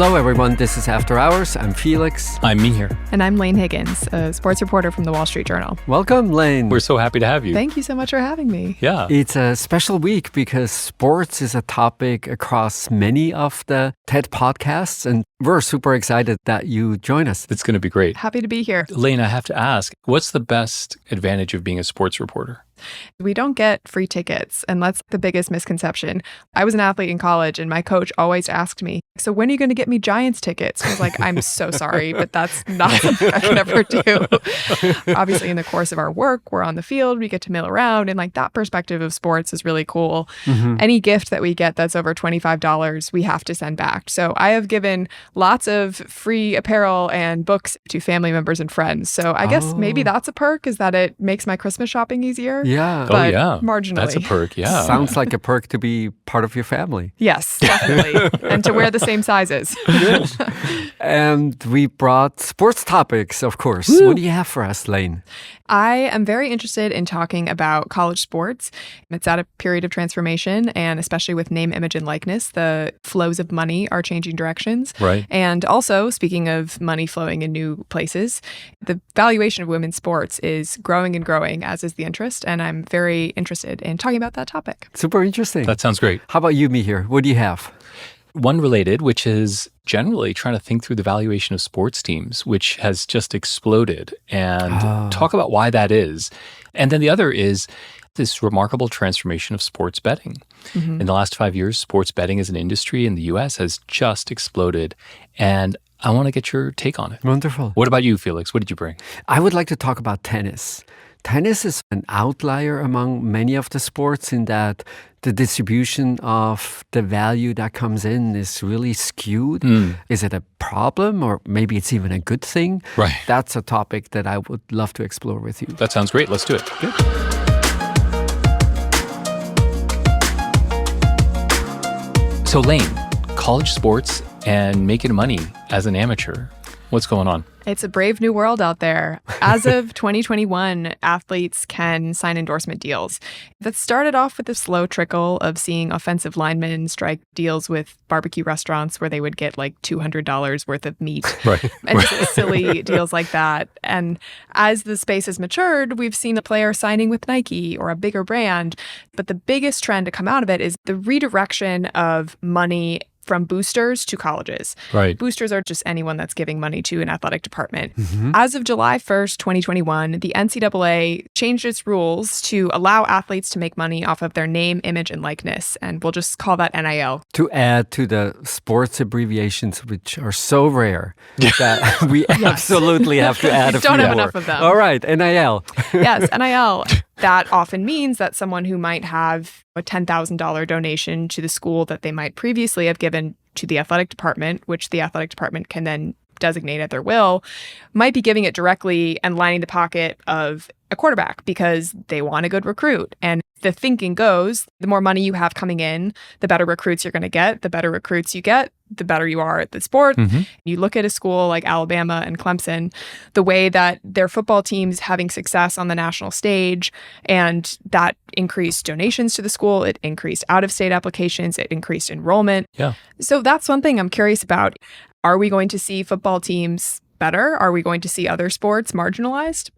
Hello, everyone. This is After Hours. I'm Felix. I'm Mihir. And I'm Lane Higgins, a sports reporter from the Wall Street Journal. Welcome, Lane. We're so happy to have you. Thank you so much for having me. Yeah. It's a special week because sports is a topic across many of the TED podcasts, and we're super excited that you join us. It's going to be great. Happy to be here. Lane, I have to ask, what's the best advantage of being a sports reporter? We don't get free tickets, and that's the biggest misconception. I was an athlete in college, and my coach always asked me, so when are you going to get me Giants tickets? I was like, I'm so sorry, but that's not something I can ever do. Obviously, in the course of our work, we're on the field, we get to mill around, and like that perspective of sports is really cool. Mm-hmm. Any gift that we get that's over $25, we have to send back. So I have given lots of free apparel and books to family members and friends. So I guess maybe that's a perk, is that it makes my Christmas shopping easier. Yeah. But yeah. Marginally. That's a perk, yeah. Sounds like a perk to be part of your family. Yes, definitely. And to wear the same sizes. And we brought sports topics, of course. Woo. What do you have for us, Lane? I am very interested in talking about college sports. It's at a period of transformation, and especially with name, image, and likeness, the flows of money are changing directions. Right. And also, speaking of money flowing in new places, the valuation of women's sports is growing and growing, as is the interest. And I'm very interested in talking about that topic. Super interesting. That sounds great. How about you, Mihir? What do you have? One related, which is generally trying to think through the valuation of sports teams, which has just exploded, and talk about why that is. And then the other is this remarkable transformation of sports betting. Mm-hmm. In the last 5 years, sports betting as an industry in the U.S. has just exploded. And I want to get your take on it. Wonderful. What about you, Felix? What did you bring? I would like to talk about tennis. Tennis is an outlier among many of the sports in that the distribution of the value that comes in is really skewed. Is it a problem, or maybe it's even a good thing? Right. That's a topic that I would love to explore with you. That sounds great. Let's do it. Good. So Lane, college sports and making money as an amateur. What's going on? It's a brave new world out there. As of 2021, athletes can sign endorsement deals. That started off with a slow trickle of seeing offensive linemen strike deals with barbecue restaurants where they would get like $200 worth of meat. Right. And just silly deals like that. And as the space has matured, we've seen a player signing with Nike or a bigger brand. But the biggest trend to come out of it is the redirection of money from boosters to colleges. Right. Boosters are just anyone that's giving money to an athletic department. Mm-hmm. As of July 1st, 2021, the NCAA changed its rules to allow athletes to make money off of their name, image, and likeness. And we'll just call that NIL. To add to the sports abbreviations, which are so rare that we absolutely have to add a few more. Don't have enough of them. All right, NIL. Yes, NIL. That often means that someone who might have a $10,000 donation to the school that they might previously have given to the athletic department, which the athletic department can then designate at their will, might be giving it directly and lining the pocket of a quarterback because they want a good recruit. And the thinking goes, the more money you have coming in, the better recruits you're going to get. The better recruits you get, the better you are at the sport. Mm-hmm. You look at a school like Alabama and Clemson, the way that their football team's having success on the national stage, and that increased donations to the school, it increased out-of-state applications, it increased enrollment. Yeah. So that's one thing I'm curious about. Are we going to see football teams better? Are we going to see other sports marginalized?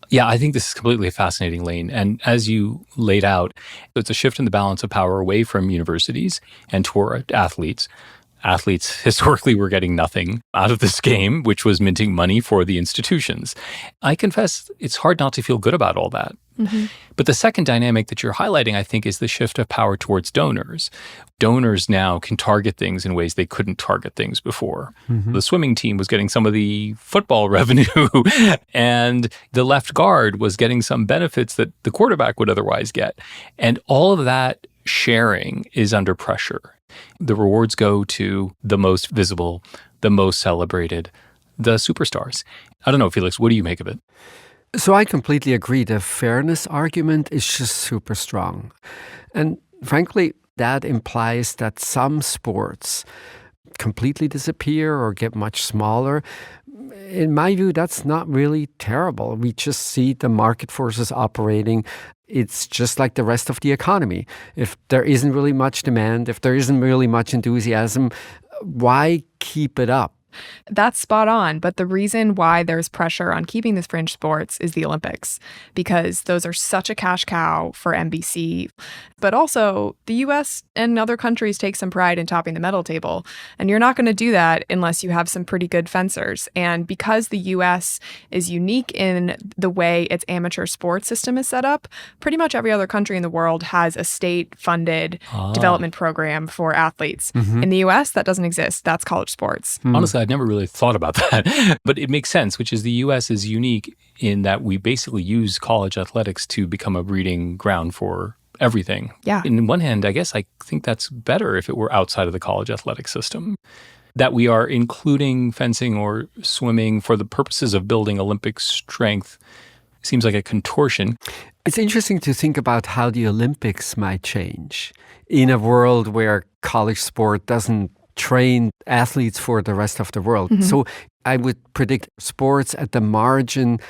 Yeah, I think this is completely fascinating, Lane. And as you laid out, it's a shift in the balance of power away from universities and toward athletes. Athletes historically were getting nothing out of this game, which was minting money for the institutions. I confess it's hard not to feel good about all that. Mm-hmm. But the second dynamic that you're highlighting, I think, is the shift of power towards donors. Donors now can target things in ways they couldn't target things before. Mm-hmm. The swimming team was getting some of the football revenue, and the left guard was getting some benefits that the quarterback would otherwise get. And all of that sharing is under pressure. The rewards go to the most visible, the most celebrated, the superstars. I don't know, Felix, what do you make of it? So I completely agree. The fairness argument is just super strong. And frankly, that implies that some sports completely disappear or get much smaller. In my view, that's not really terrible. We just see the market forces operating. It's just like the rest of the economy. If there isn't really much demand, if there isn't really much enthusiasm, why keep it up? That's spot on. But the reason why there's pressure on keeping this fringe sports is the Olympics, because those are such a cash cow for NBC. But also, the US and other countries take some pride in topping the medal table. And you're not going to do that unless you have some pretty good fencers. And because the US is unique in the way its amateur sports system is set up, pretty much every other country in the world has a state-funded development program for athletes. In the US, that doesn't exist. That's college sports. Honestly, I'd never really thought about that, but it makes sense, which is the U.S. is unique in that we basically use college athletics to become a breeding ground for everything. Yeah. In one hand, I guess I think that's better if it were outside of the college athletic system, that we are including fencing or swimming for the purposes of building Olympic strength seems like a contortion. It's interesting to think about how the Olympics might change in a world where college sport doesn't train athletes for the rest of the world. So I would predict sports at the margin,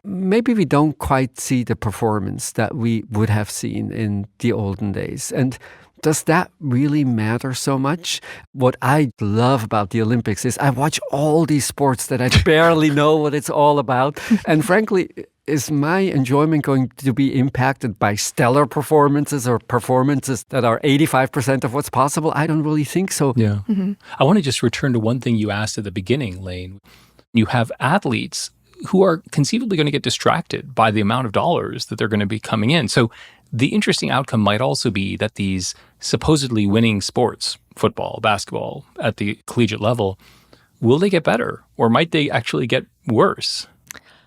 maybe we don't quite see the performance that we would have seen in the olden days. And does that really matter so much? What I love about the Olympics is I watch all these sports that I barely know what it's all about. And frankly, is my enjoyment going to be impacted by stellar performances or performances that are 85% of what's possible? I don't really think so. Yeah. I want to just return to one thing you asked at the beginning, Lane. You have athletes who are conceivably going to get distracted by the amount of dollars that they're going to be coming in. So the interesting outcome might also be that these supposedly winning sports, football, basketball, at the collegiate level, will they get better or might they actually get worse?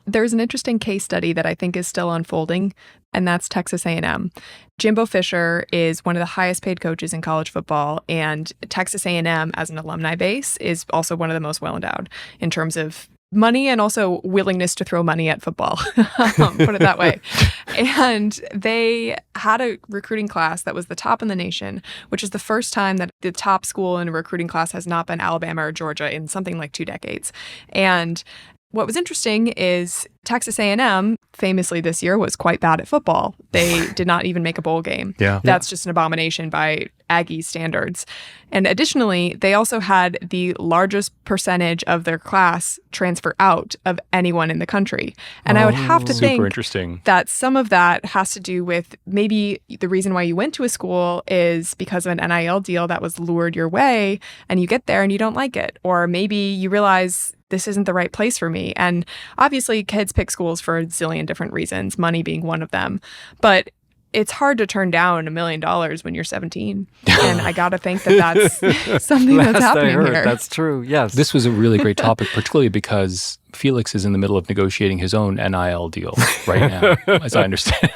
There's an interesting case study that I think is still unfolding, and that's Texas A&M. Jimbo Fisher is one of the highest paid coaches in college football, and Texas A&M as an alumni base is also one of the most well-endowed in terms of money and also willingness to throw money at football, put it that way. And they had a recruiting class that was the top in the nation, which is the first time that the top school in a recruiting class has not been Alabama or Georgia in something like 2 decades. And what was interesting is Texas A&M famously this year was quite bad at football. They did not even make a bowl game. That's just an abomination by Aggie standards. And additionally, they also had the largest percentage of their class transfer out of anyone in the country. And I would have to think that some of that has to do with maybe the reason why you went to a school is because of an NIL deal that was lured your way, and you get there and you don't like it. Or maybe you realize this isn't the right place for me. And obviously, kids pick schools for a zillion different reasons, money being one of them. But it's hard to turn down $1 million when you're 17. And I got to think that that's something that's happening here. That's true, yes. This was a really great topic, particularly because Felix is in the middle of negotiating his own NIL deal right now, as I understand.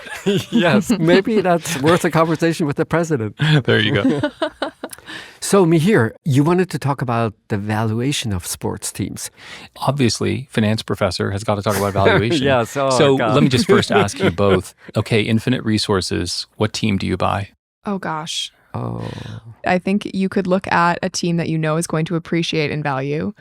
Yes, maybe that's worth a conversation with the president. There you go. So, Mihir, you wanted to talk about the valuation of sports teams. Obviously, finance professor has got to talk about valuation. Yes. So let me just first ask you both, okay, infinite resources, what team do you buy? Oh, gosh. Oh. I think you could look at a team that you know is going to appreciate and value.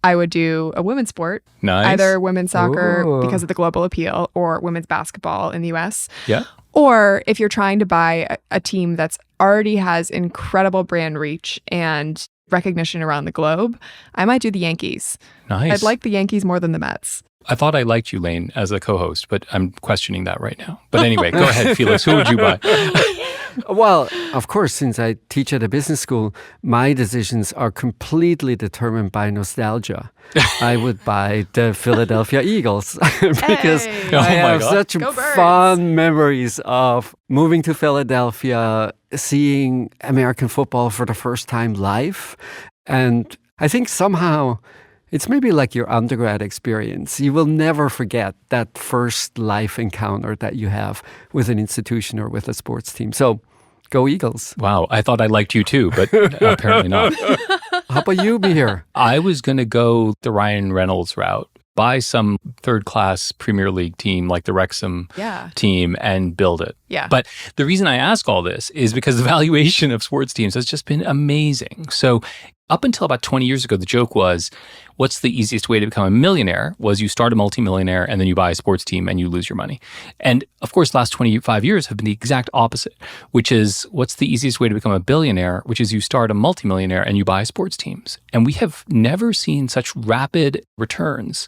I would do a women's sport, either women's soccer because of the global appeal or women's basketball in the US. Yeah. Or if you're trying to buy a team that's already has incredible brand reach and recognition around the globe, I might do the Yankees. Nice. I'd like the Yankees more than the Mets. I thought I liked you, Lane, as a co-host, but I'm questioning that right now. But anyway, go ahead, Felix. Who would you buy? Well, of course, since I teach at a business school, my decisions are completely determined by nostalgia. I would buy the Philadelphia Eagles because I have such fond memories of moving to Philadelphia, seeing American football for the first time live. And I think somehow it's maybe like your undergrad experience. You will never forget that first life encounter that you have with an institution or with a sports team. So go Eagles. Wow. I thought I liked you too, but apparently not. How about you, Mihir? I was going to go the Ryan Reynolds route. Buy some third-class Premier League team like the Wrexham team and build it. Yeah. But the reason I ask all this is because the valuation of sports teams has just been amazing. So Up until about 20 years ago, the joke was, what's the easiest way to become a millionaire? Was you start a multimillionaire and then you buy a sports team and you lose your money. And of course, the last 25 years have been the exact opposite, which is what's the easiest way to become a billionaire, which is you start a multimillionaire and you buy sports teams. And we have never seen such rapid returns.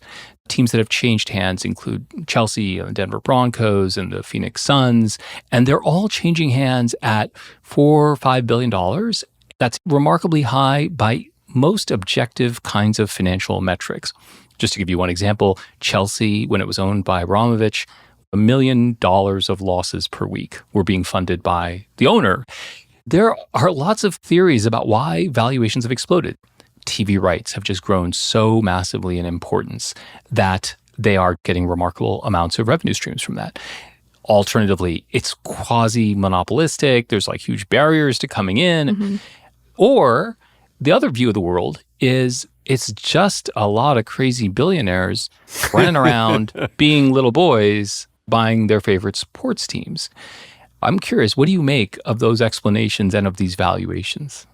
Teams that have changed hands include Chelsea and the Denver Broncos and the Phoenix Suns, and they're all changing hands at $4 or $5 billion. That's remarkably high by most objective kinds of financial metrics. Just to give you one example, Chelsea, when it was owned by Abramovich, $1 million of losses per week were being funded by the owner. There are lots of theories about why valuations have exploded. TV rights have just grown so massively in importance that they are getting remarkable amounts of revenue streams from that. Alternatively, it's quasi-monopolistic. There's like huge barriers to coming in. Mm-hmm. Or the other view of the world is it's just a lot of crazy billionaires running around being little boys buying their favorite sports teams. I'm curious, what do you make of those explanations and of these valuations?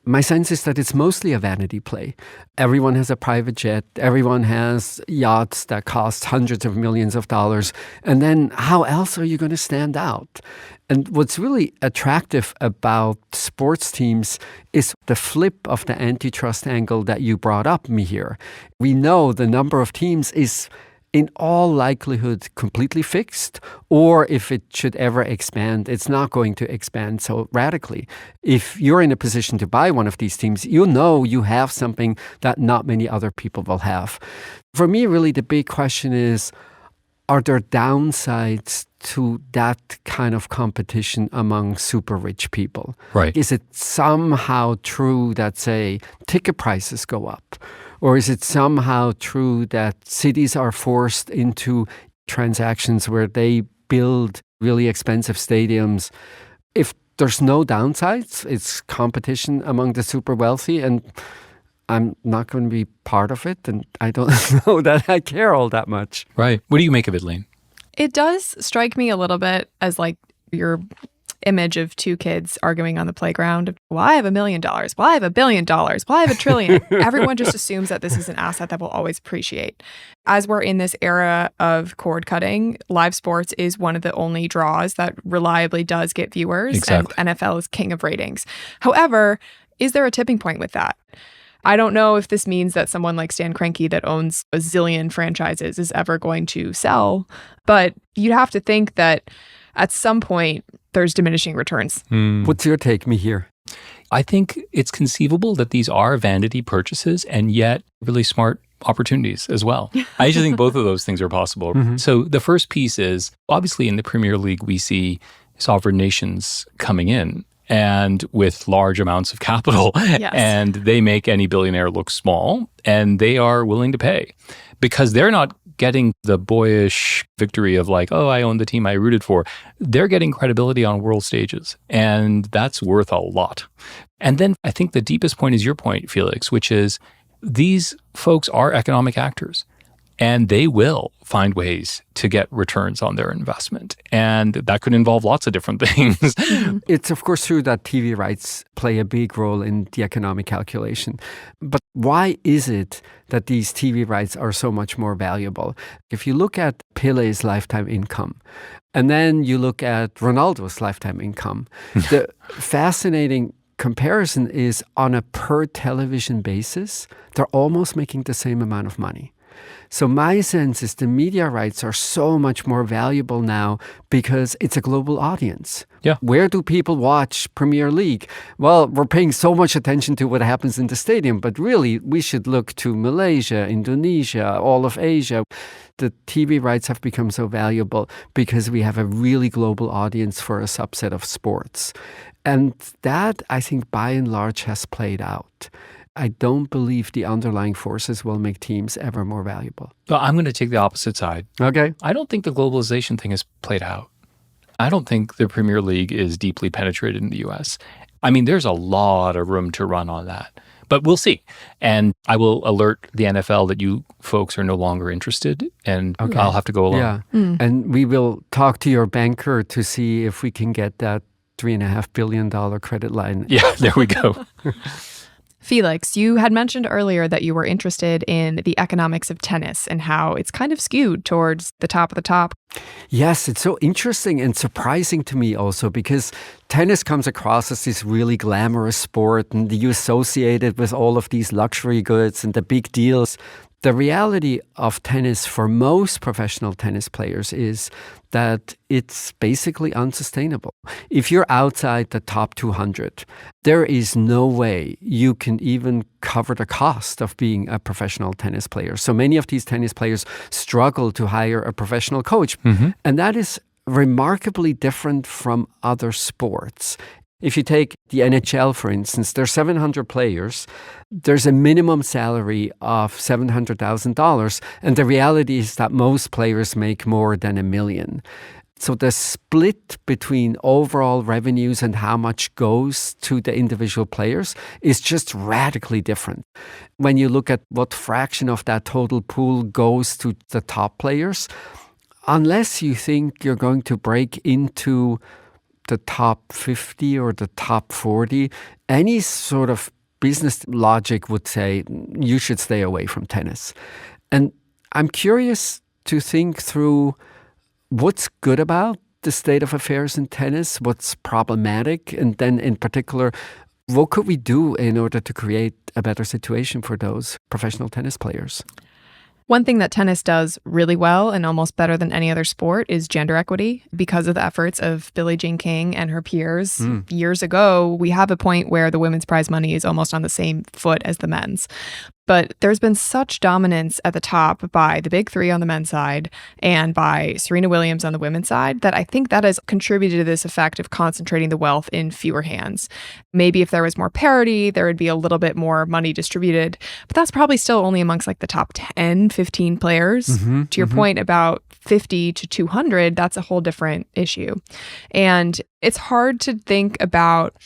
My sense is that it's mostly a vanity play. Everyone has a private jet. Everyone has yachts that cost hundreds of millions of dollars. And then how else are you going to stand out? And what's really attractive about sports teams is the flip of the antitrust angle that you brought up, Mihir. We know the number of teams is in all likelihood completely fixed, or if it should ever expand, it's not going to expand so radically. If you're in a position to buy one of these teams, you know you have something that not many other people will have. For me, really, the big question is, are there downsides to that kind of competition among super rich people? Right. Is it somehow true that, say, ticket prices go up? Or is it somehow true that cities are forced into transactions where they build really expensive stadiums? If there's no downsides, it's competition among the super wealthy, and I'm not going to be part of it, and I don't know that I care all that much. Right. What do you make of it, Lane? It does strike me a little bit as like your image of two kids arguing on the playground. Well, I have $1 million. Well, I have $1 billion. Well, I have $1 trillion. Everyone just assumes that this is an asset that will always appreciate. As we're in this era of cord cutting, live sports is one of the only draws that reliably does get viewers. Exactly. And NFL is king of ratings. However, is there a tipping point with that? I don't know if this means that someone like Stan Kroenke that owns a zillion franchises is ever going to sell, but you'd have to think that at some point there's diminishing returns. What's your take, Mihir? I think it's conceivable that these are vanity purchases and yet really smart opportunities as well. I actually think both of those things are possible. Mm-hmm. So the first piece is, obviously in the Premier League, we see sovereign nations coming in and with large amounts of capital. Yes. And they make any billionaire look small, and they are willing to pay because they're not getting the boyish victory of like, oh, I own the team I rooted for. They're getting credibility on world stages, and that's worth a lot. And then I think the deepest point is your point, Felix, which is these folks are economic actors, and they will find ways to get returns on their investment. And that could involve lots of different things. It's of course true that TV rights play a big role in the economic calculation. But why is it that these TV rights are so much more valuable? If you look at Pele's lifetime income, and then you look at Ronaldo's lifetime income, the fascinating comparison is on a per television basis, they're almost making the same amount of money. So my sense is the media rights are so much more valuable now because it's a global audience. Yeah. Where do people watch Premier League? Well, we're paying so much attention to what happens in the stadium, but really we should look to Malaysia, Indonesia, all of Asia. The TV rights have become so valuable because we have a really global audience for a subset of sports. And that, I think, by and large has played out. I don't believe the underlying forces will make teams ever more valuable. Well, I'm going to take the opposite side. Okay. I don't think the globalization thing has played out. I don't think the Premier League is deeply penetrated in the U.S. I mean, there's a lot of room to run on that. But we'll see. And I will alert the NFL that you folks are no longer interested, and okay. I'll have to go along. Yeah. And we will talk to your banker to see if we can get that $3.5 billion credit line. Yeah, there we go. Felix, you had mentioned earlier that you were interested in the economics of tennis and how it's kind of skewed towards the top of the top. Yes, it's so interesting and surprising to me also because tennis comes across as this really glamorous sport and you associate it with all of these luxury goods and the big deals. The reality of tennis for most professional tennis players is that it's basically unsustainable. If you're outside the top 200, there is no way you can even cover the cost of being a professional tennis player. So many of these tennis players struggle to hire a professional coach. And that is remarkably different from other sports. If you take the NHL, for instance, there's 700 players. There's a minimum salary of $700,000. And the reality is that most players make more than $1 million. So the split between overall revenues and how much goes to the individual players is just radically different. When you look at what fraction of that total pool goes to the top players, unless you think you're going to break into the top 50 or the top 40, any sort of business logic would say you should stay away from tennis. And I'm curious to think through what's good about the state of affairs in tennis, what's problematic, and then in particular, what could we do in order to create a better situation for those professional tennis players? One thing that tennis does really well and almost better than any other sport is gender equity. Because of the efforts of Billie Jean King and her peers years ago, we have a point where the women's prize money is almost on the same foot as the men's. But there's been such dominance at the top by the big three on the men's side and by Serena Williams on the women's side that I think that has contributed to this effect of concentrating the wealth in fewer hands. Maybe if there was more parity, there would be a little bit more money distributed, but that's probably still only amongst like the top 10, 15 players. To your point about 50 to 200, that's a whole different issue. And it's hard to think about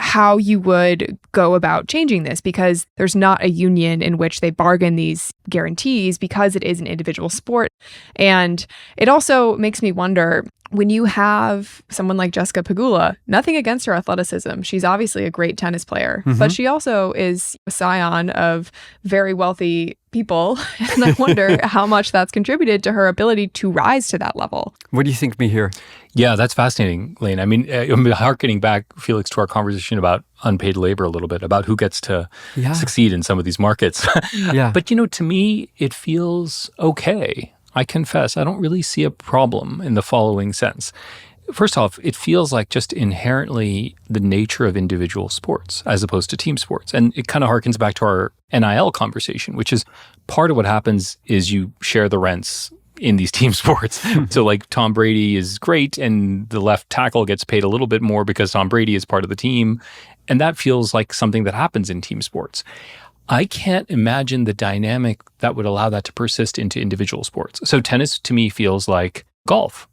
how you would go about changing this because there's not a union in which they bargain these guarantees because it is an individual sport. And it also makes me wonder, when you have someone like Jessica Pegula, nothing against her athleticism. She's obviously a great tennis player, but she also is a scion of very wealthy people. And I wonder how much that's contributed to her ability to rise to that level. What do you think, Mihir? Yeah, that's fascinating, Lane. I mean, I'm harkening back, Felix, to our conversation about unpaid labor a little bit, about who gets to succeed in some of these markets. But, to me, it feels okay. I confess, I don't really see a problem in the following sense. First off, it feels like just inherently the nature of individual sports as opposed to team sports. And it kind of harkens back to our NIL conversation, which is part of what happens is you share the rents in these team sports. So like Tom Brady is great and the left tackle gets paid a little bit more because Tom Brady is part of the team. And that feels like something that happens in team sports. I can't imagine the dynamic that would allow that to persist into individual sports. So tennis to me feels like golf,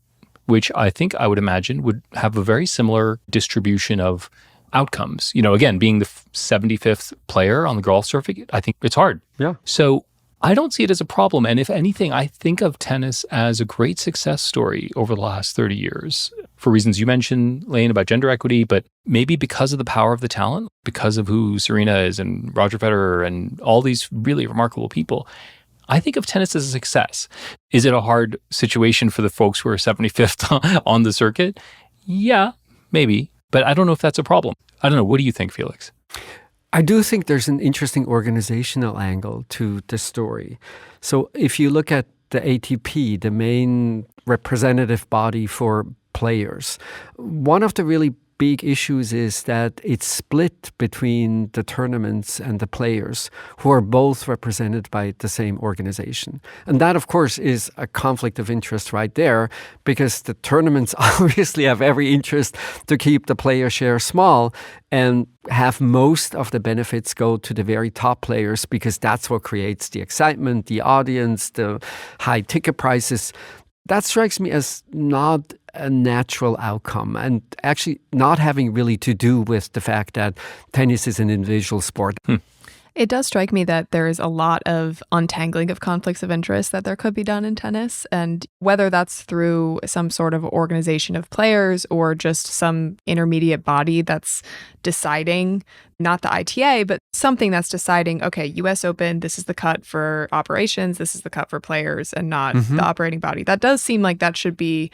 which I think I would imagine would have a very similar distribution of outcomes. Again, being the 75th player on the golf circuit, I think it's hard. Yeah. So I don't see it as a problem. And if anything, I think of tennis as a great success story over the last 30 years for reasons you mentioned, Lane, about gender equity, but maybe because of the power of the talent, because of who Serena is and Roger Federer and all these really remarkable people. I think of tennis as a success. Is it a hard situation for the folks who are 75th on the circuit? Yeah, maybe. But I don't know if that's a problem. I don't know. What do you think, Felix? I do think there's an interesting organizational angle to the story. So if you look at the ATP, the main representative body for players, one of the really big issues is that it's split between the tournaments and the players who are both represented by the same organization. And that, of course, is a conflict of interest right there because the tournaments obviously have every interest to keep the player share small and have most of the benefits go to the very top players because that's what creates the excitement, the audience, the high ticket prices. That strikes me as not a natural outcome and actually not having really to do with the fact that tennis is an individual sport. It does strike me that there's a lot of untangling of conflicts of interest that there could be done in tennis. And whether that's through some sort of organization of players or just some intermediate body that's deciding, not the ITA, but something that's deciding, okay, US Open, this is the cut for operations, this is the cut for players, and not the operating body. That does seem like that should be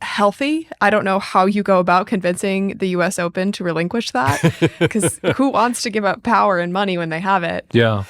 healthy. I don't know how you go about convincing the US Open to relinquish that, because who wants to give up power and money when they have it? Yeah.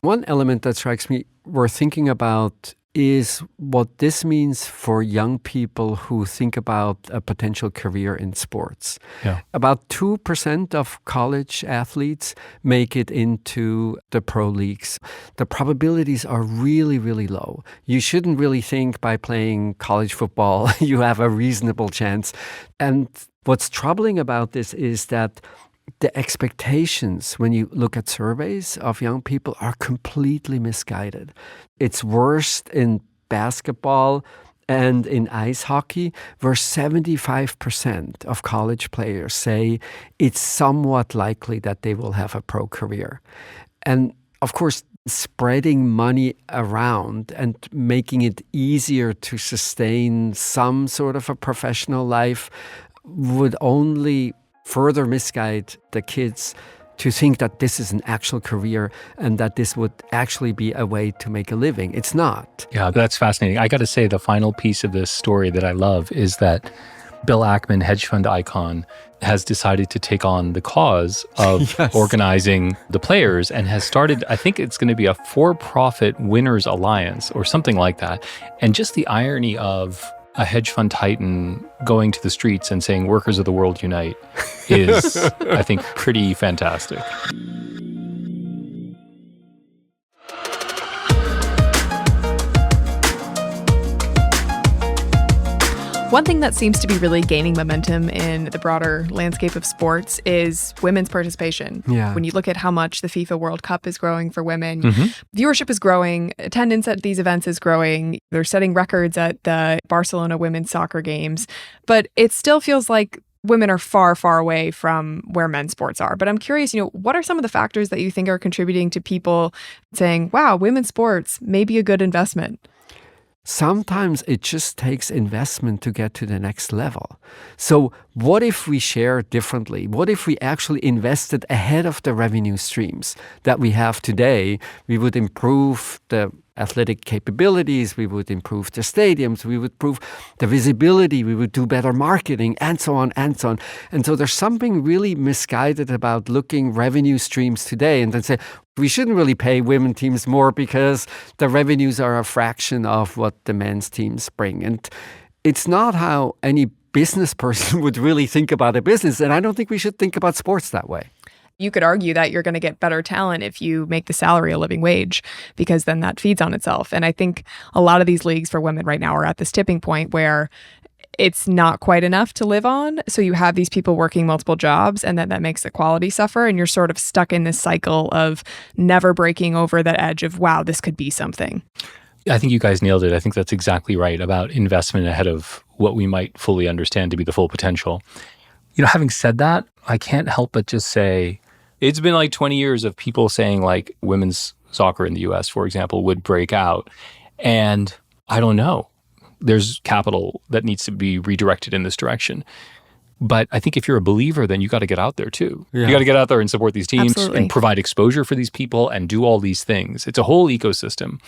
One element that strikes me worth thinking about is what this means for young people who think about a potential career in sports. Yeah. About 2% of college athletes make it into the pro leagues. The probabilities are really, really low. You shouldn't really think by playing college football you have a reasonable chance. And what's troubling about this is that the expectations, when you look at surveys of young people, are completely misguided. It's worse in basketball and in ice hockey, where 75% of college players say it's somewhat likely that they will have a pro career. And of course, spreading money around and making it easier to sustain some sort of a professional life would only further misguide the kids to think that this is an actual career and that this would actually be a way to make a living. It's not. Yeah, that's fascinating. I got to say, the final piece of this story that I love is that Bill Ackman, hedge fund icon, has decided to take on the cause of organizing the players and has started, I think it's going to be a for-profit winners alliance or something like that. And just the irony of a hedge fund titan going to the streets and saying workers of the world unite is, I think, pretty fantastic. One thing that seems to be really gaining momentum in the broader landscape of sports is women's participation. Yeah. When you look at how much the FIFA World Cup is growing for women, viewership is growing, attendance at these events is growing. They're setting records at the Barcelona women's soccer games, but it still feels like women are far, far away from where men's sports are. But I'm curious, what are some of the factors that you think are contributing to people saying, wow, women's sports may be a good investment? Sometimes it just takes investment to get to the next level. So what if we share differently? What if we actually invested ahead of the revenue streams that we have today? We would improve the athletic capabilities, we would improve the stadiums, we would improve the visibility, we would do better marketing, and so on and so on. And so there's something really misguided about looking revenue streams today and then say, we shouldn't really pay women teams more because the revenues are a fraction of what the men's teams bring. And it's not how any business person would really think about a business. And I don't think we should think about sports that way. You could argue that you're going to get better talent if you make the salary a living wage, because then that feeds on itself. And I think a lot of these leagues for women right now are at this tipping point where it's not quite enough to live on. So you have these people working multiple jobs, and then that makes the quality suffer. And you're sort of stuck in this cycle of never breaking over that edge of, wow, this could be something. I think you guys nailed it. I think that's exactly right about investment ahead of what we might fully understand to be the full potential. Having said that, I can't help but just say, it's been like 20 years of people saying like women's soccer in the US, for example, would break out. And I don't know. There's capital that needs to be redirected in this direction. But I think if you're a believer, then you got to get out there too. Yeah. You got to get out there and support these teams and provide exposure for these people and do all these things. It's a whole ecosystem.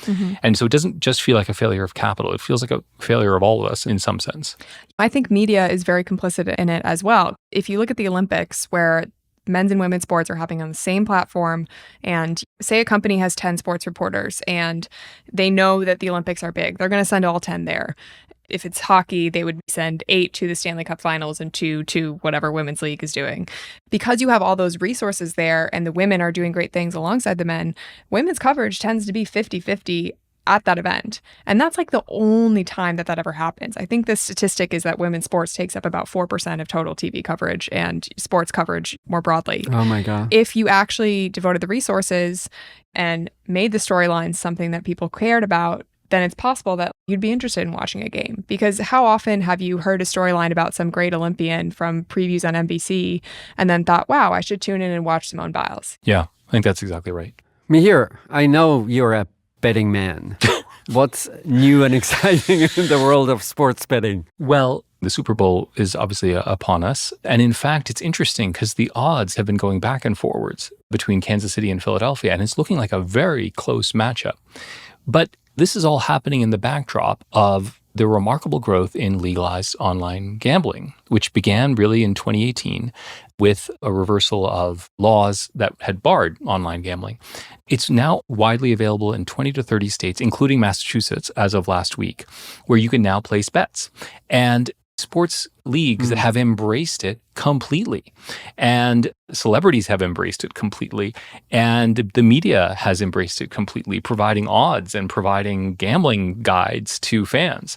And so it doesn't just feel like a failure of capital. It feels like a failure of all of us in some sense. I think media is very complicit in it as well. If you look at the Olympics, where men's and women's sports are happening on the same platform, and say a company has 10 sports reporters and they know that the Olympics are big, they're going to send all 10 there. If it's hockey, they would send 8 to the Stanley Cup Finals and 2 to whatever women's league is doing. Because you have all those resources there and the women are doing great things alongside the men, women's coverage tends to be 50-50 at that event. And that's like the only time that ever happens. I think the statistic is that women's sports takes up about 4% of total TV coverage and sports coverage more broadly. Oh my God. If you actually devoted the resources and made the storylines something that people cared about, then it's possible that you'd be interested in watching a game. Because how often have you heard a storyline about some great Olympian from previews on NBC and then thought, wow, I should tune in and watch Simone Biles? Yeah, I think that's exactly right. Mihir, I know you're a betting man. What's new and exciting in the world of sports betting? Well, the Super Bowl is obviously upon us. And in fact, it's interesting because the odds have been going back and forwards between Kansas City and Philadelphia, and it's looking like a very close matchup. But this is all happening in the backdrop of the remarkable growth in legalized online gambling, which began really in 2018 with a reversal of laws that had barred online gambling. It's now widely available in 20 to 30 states, including Massachusetts, as of last week, where you can now place bets. And sports leagues that have embraced it completely, and celebrities have embraced it completely, and the media has embraced it completely, providing odds and providing gambling guides to fans.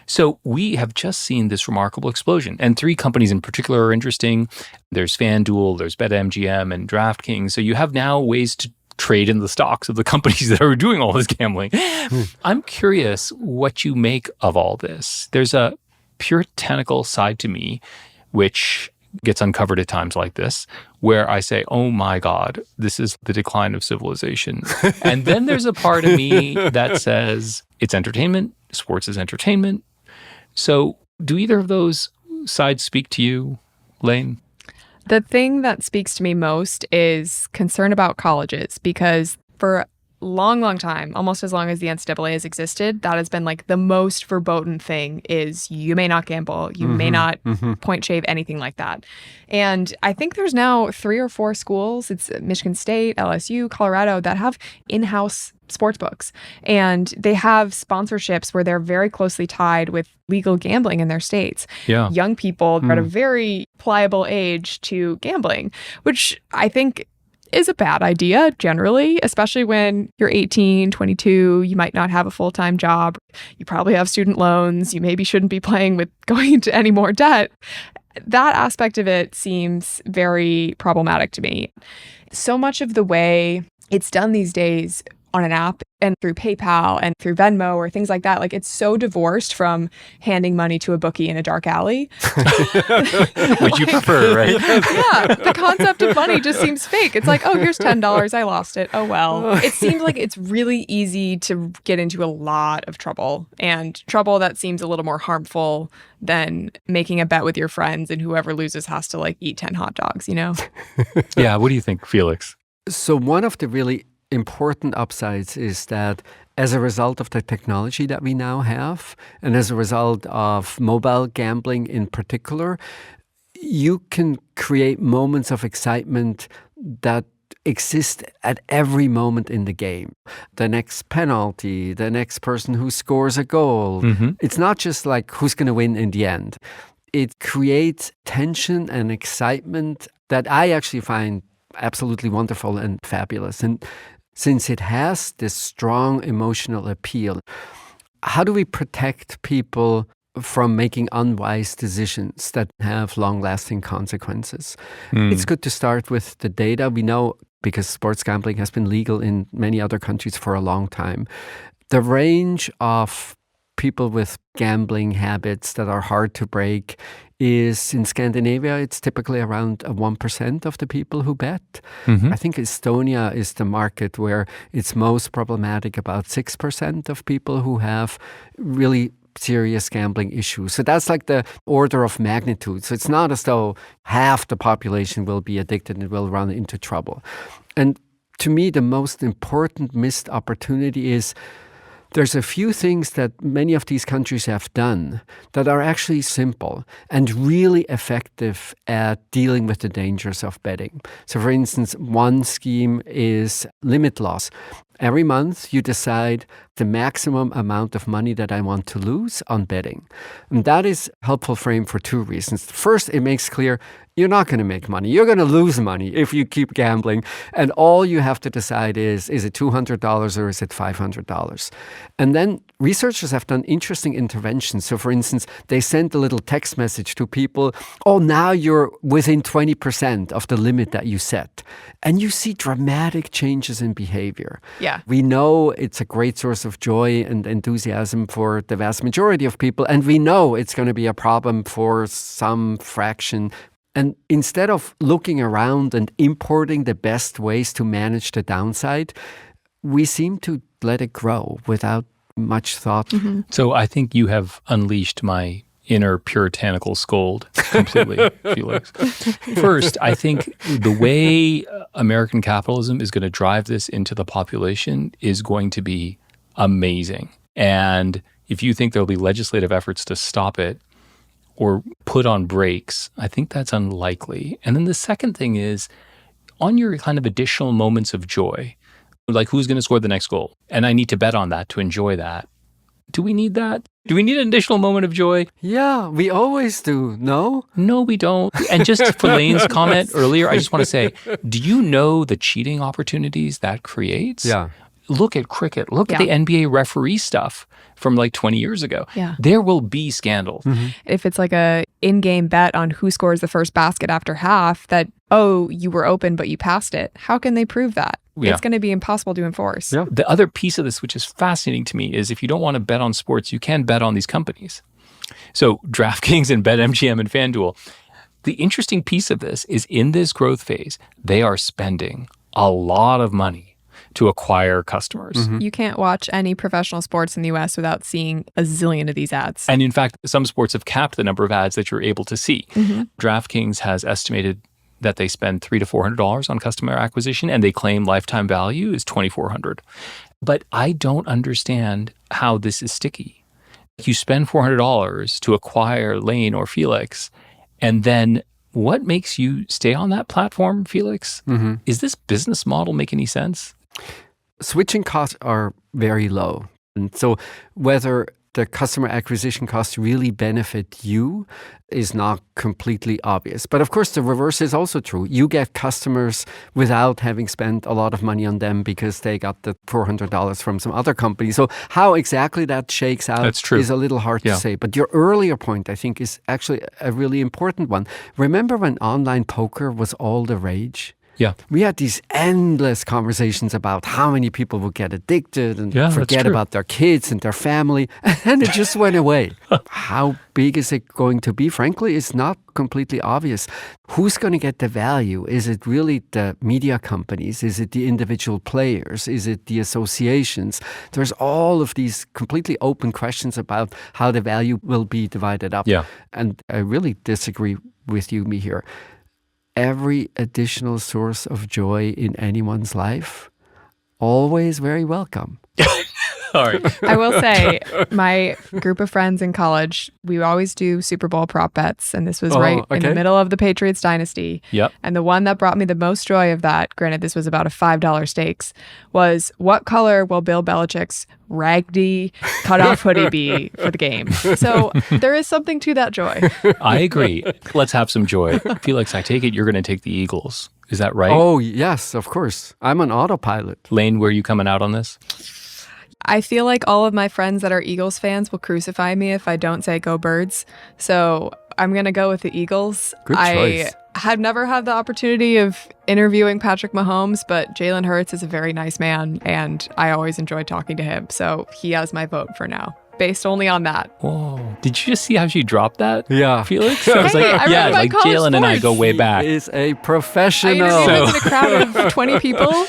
So we have just seen this remarkable explosion. And three companies in particular are interesting. There's FanDuel, there's BetMGM, and DraftKings. So you have now ways to trade in the stocks of the companies that are doing all this gambling. I'm curious what you make of all this. There's a puritanical side to me, which gets uncovered at times like this, where I say, oh my God, this is the decline of civilization. And then there's a part of me that says it's entertainment, sports is entertainment. So do either of those sides speak to you, Lane? The thing that speaks to me most is concern about colleges, because for long time, almost as long as the NCAA has existed, that has been like the most verboten thing is you may not gamble, you may not point shave, anything like that. And I think there's now 3 or 4 schools, it's Michigan State, LSU, Colorado, that have in-house sports books. And they have sponsorships where they're very closely tied with legal gambling in their states. Yeah. Young people are at a very pliable age to gambling, which I think is a bad idea generally, especially when you're 18, 22, you might not have a full-time job, you probably have student loans, you maybe shouldn't be playing with going into any more debt. That aspect of it seems very problematic to me. So much of the way it's done these days on an app and through PayPal and through Venmo or things like that, like it's so divorced from handing money to a bookie in a dark alley. Which you prefer, right? Yeah, the concept of money just seems fake. It's like, oh, here's $10, I lost it. Oh, well. It seems like it's really easy to get into a lot of trouble, and trouble that seems a little more harmful than making a bet with your friends and whoever loses has to like eat 10 hot dogs, you know? Yeah, what do you think, Felix? So one of the really important upsides is that as a result of the technology that we now have, and as a result of mobile gambling in particular, you can create moments of excitement that exist at every moment in the game. The next penalty, the next person who scores a goal. It's not just like who's going to win in the end. It creates tension and excitement that I actually find absolutely wonderful and fabulous. And since it has this strong emotional appeal, how do we protect people from making unwise decisions that have long-lasting consequences? It's good to start with the data. We know, because sports gambling has been legal in many other countries for a long time, the range of people with gambling habits that are hard to break is in Scandinavia, it's typically around 1% of the people who bet. I think Estonia is the market where it's most problematic, about 6% of people who have really serious gambling issues. So that's like the order of magnitude. So it's not as though half the population will be addicted and will run into trouble. And to me, the most important missed opportunity is there's a few things that many of these countries have done that are actually simple and really effective at dealing with the dangers of betting. So for instance, one scheme is limit loss. Every month you decide the maximum amount of money that I want to lose on betting. And that is a helpful frame for 2 reasons. First, it makes clear you're not going to make money. You're going to lose money if you keep gambling. And all you have to decide is it $200 or is it $500? And then researchers have done interesting interventions. So for instance, they sent a little text message to people, oh, now you're within 20% of the limit that you set. And you see dramatic changes in behavior. Yeah. We know it's a great source of joy and enthusiasm for the vast majority of people. And we know it's going to be a problem for some fraction And instead of looking around and importing the best ways to manage the downside, we seem to let it grow without much thought. So I think you have unleashed my inner puritanical scold completely, Felix. First, I think the way American capitalism is going to drive this into the population is going to be amazing. And if you think there'll be legislative efforts to stop it or put on brakes, I think that's unlikely. And then the second thing is, on your kind of additional moments of joy, like who's going to score the next goal? And I need to bet on that to enjoy that. Do we need that? Do we need an additional moment of joy? Yeah, we always do, no? No, we don't. And just for Lane's comment earlier, I just want to say, do you know the cheating opportunities that creates? Yeah. Look at cricket. Look at the NBA referee stuff from like 20 years ago. Yeah. There will be scandals. If it's like a in-game bet on who scores the first basket after half that, oh, you were open, but you passed it, how can they prove that? Yeah. It's going to be impossible to enforce. Yeah. The other piece of this, which is fascinating to me, is if you don't want to bet on sports, you can bet on these companies. So DraftKings and BetMGM and FanDuel. The interesting piece of this is in this growth phase, they are spending a lot of money to acquire customers. You can't watch any professional sports in the US without seeing a zillion of these ads. And in fact, some sports have capped the number of ads that you're able to see. DraftKings has estimated that they spend $300 to $400 on customer acquisition, and they claim lifetime value is $2,400. But I don't understand how this is sticky. You spend $400 to acquire Lane or Felix, and then what makes you stay on that platform, Felix? Is this business model make any sense? Switching costs are very low. And so whether the customer acquisition costs really benefit you is not completely obvious. But of course, the reverse is also true. You get customers without having spent a lot of money on them because they got the $400 from some other company. So how exactly that shakes out is a little hard to say. But your earlier point, I think, is actually a really important one. Remember when online poker was all the rage? Yeah. We had these endless conversations about how many people would get addicted and forget about their kids and their family, and it just went away. How big is it going to be? Frankly, it's not completely obvious. Who's going to get the value? Is it really the media companies? Is it the individual players? Is it the associations? There's all of these completely open questions about how the value will be divided up. Yeah. And I really disagree with you, Mihir. Every additional source of joy in anyone's life, always very welcome. All right. I will say, my group of friends in college, we always do Super Bowl prop bets. And this was in the middle of the Patriots dynasty. Yep. And the one that brought me the most joy of that, granted this was about a $5 stakes, was what color will Bill Belichick's raggedy cutoff hoodie be for the game? So there is something to that joy. I agree. Let's have some joy. Felix, I take it you're going to take the Eagles. Is that right? Oh, yes, of course. I'm on autopilot. Lane, where are you coming out on this? I feel like all of my friends that are Eagles fans will crucify me if I don't say go Birds. So I'm going to go with the Eagles. Good choice. I have never had the opportunity of interviewing Patrick Mahomes, but Jalen Hurts is a very nice man, and I always enjoy talking to him. So he has my vote for now, based only on that. Whoa. Did you just see how she dropped that? Yeah. Felix? I was like Jalen and I go way back. He is a professional. I interviewed him in a crowd of 20 people.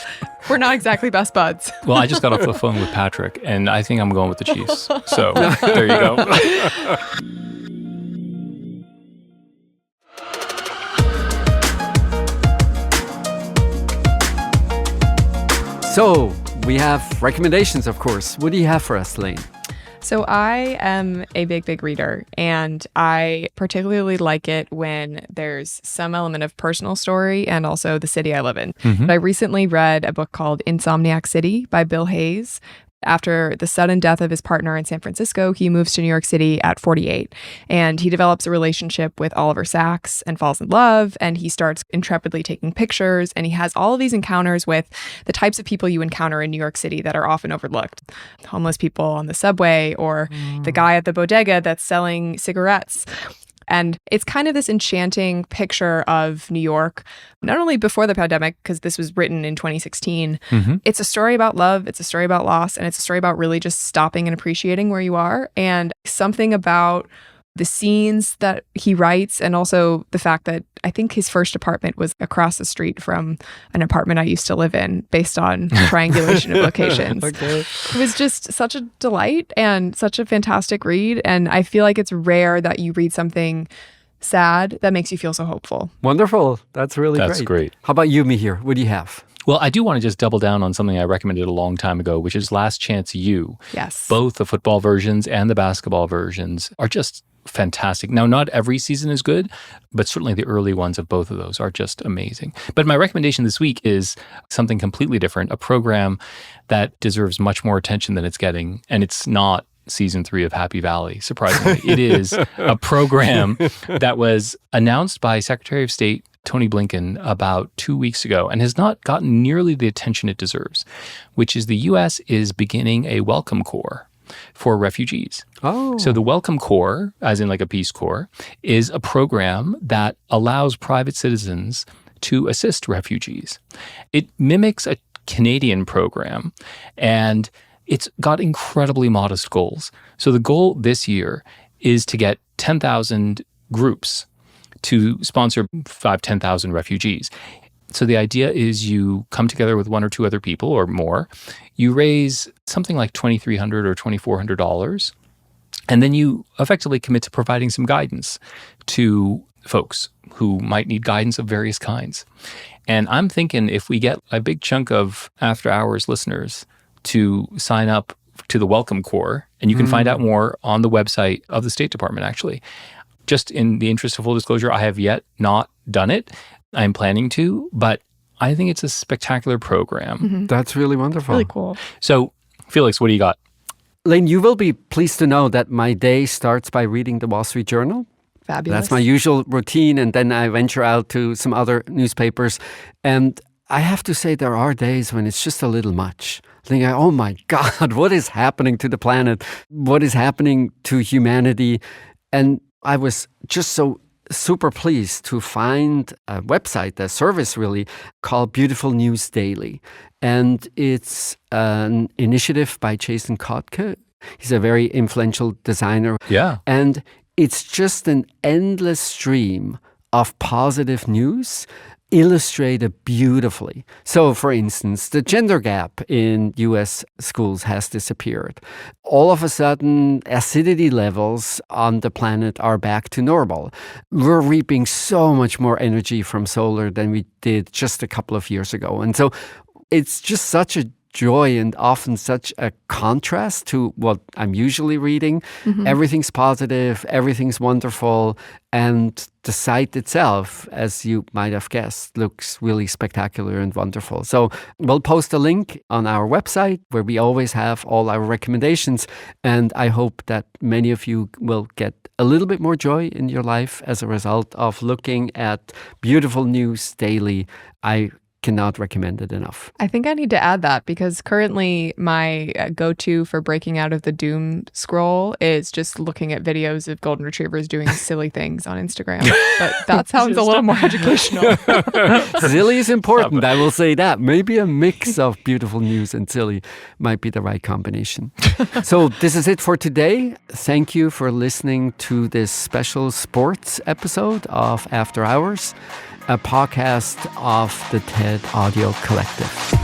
We're not exactly best buds. Well, I just got off the phone with Patrick, and I think I'm going with the Chiefs. So there you go. So we have recommendations, of course. What do you have for us, Lane? So I am a big reader, and I particularly like it when there's some element of personal story and also the city I live in. But I recently read a book called Insomniac City by Bill Hayes. After the sudden death of his partner in San Francisco, he moves to New York City at 48, and he develops a relationship with Oliver Sacks and falls in love, and he starts intrepidly taking pictures, and he has all of these encounters with the types of people you encounter in New York City that are often overlooked. Homeless people on the subway, or the guy at the bodega that's selling cigarettes. And it's kind of this enchanting picture of New York, not only before the pandemic, because this was written in 2016. It's a story about love, it's a story about loss, and it's a story about really just stopping and appreciating where you are. And something about the scenes that he writes, and also the fact that I think his first apartment was across the street from an apartment I used to live in based on triangulation of locations. Okay. It was just such a delight and such a fantastic read. And I feel like it's rare that you read something sad that makes you feel so hopeful. Wonderful. That's really great. That's great. How about you, Mihir? What do you have? Well, I do want to just double down on something I recommended a long time ago, which is Last Chance U. Yes. Both the football versions and the basketball versions are just fantastic. Now, not every season is good, but certainly the early ones of both of those are just amazing. But my recommendation this week is something completely different, a program that deserves much more attention than it's getting. And it's not season 3 of Happy Valley, surprisingly. It is a program that was announced by Secretary of State Tony Blinken about 2 weeks ago and has not gotten nearly the attention it deserves, which is the U.S. is beginning a Welcome Corps for refugees. Oh. So the Welcome Corps, as in like a Peace Corps, is a program that allows private citizens to assist refugees. It mimics a Canadian program, and it's got incredibly modest goals. So the goal this year is to get 10,000 groups to sponsor 10,000 refugees. So the idea is you come together with one or two other people or more, you raise something like $2,300 or $2,400, and then you effectively commit to providing some guidance to folks who might need guidance of various kinds. And I'm thinking if we get a big chunk of After Hours listeners to sign up to the Welcome Corps, and you can find out more on the website of the State Department, actually. Just in the interest of full disclosure, I have yet not done it. I'm planning to, but I think it's a spectacular program. Mm-hmm. That's really wonderful. Really cool. So, Felix, what do you got? Lane, you will be pleased to know that my day starts by reading the Wall Street Journal. Fabulous. That's my usual routine, and then I venture out to some other newspapers. And I have to say there are days when it's just a little much. Thinking, oh my God, what is happening to the planet? What is happening to humanity? And I was just so super pleased to find a website, a service really, called Beautiful News Daily. And it's an initiative by Jason Kotke. He's a very influential designer. Yeah. And it's just an endless stream of positive news illustrated beautifully. So, for instance, the gender gap in U.S. schools has disappeared. All of a sudden, acidity levels on the planet are back to normal. We're reaping so much more energy from solar than we did just a couple of years ago. And so it's just such a joy and often such a contrast to what I'm usually reading. Mm-hmm. Everything's positive, everything's wonderful, and the site itself, as you might have guessed, looks really spectacular and wonderful. So we'll post a link on our website where we always have all our recommendations, and I hope that many of you will get a little bit more joy in your life as a result of looking at Beautiful News Daily. I cannot recommend it enough. I think I need to add that because currently my go-to for breaking out of the doom scroll is just looking at videos of golden retrievers doing silly things on Instagram. But that sounds a little more educational. Silly is important, I will say that. Maybe a mix of beautiful news and silly might be the right combination. So this is it for today. Thank you for listening to this special sports episode of After Hours, a podcast of the TED Audio Collective.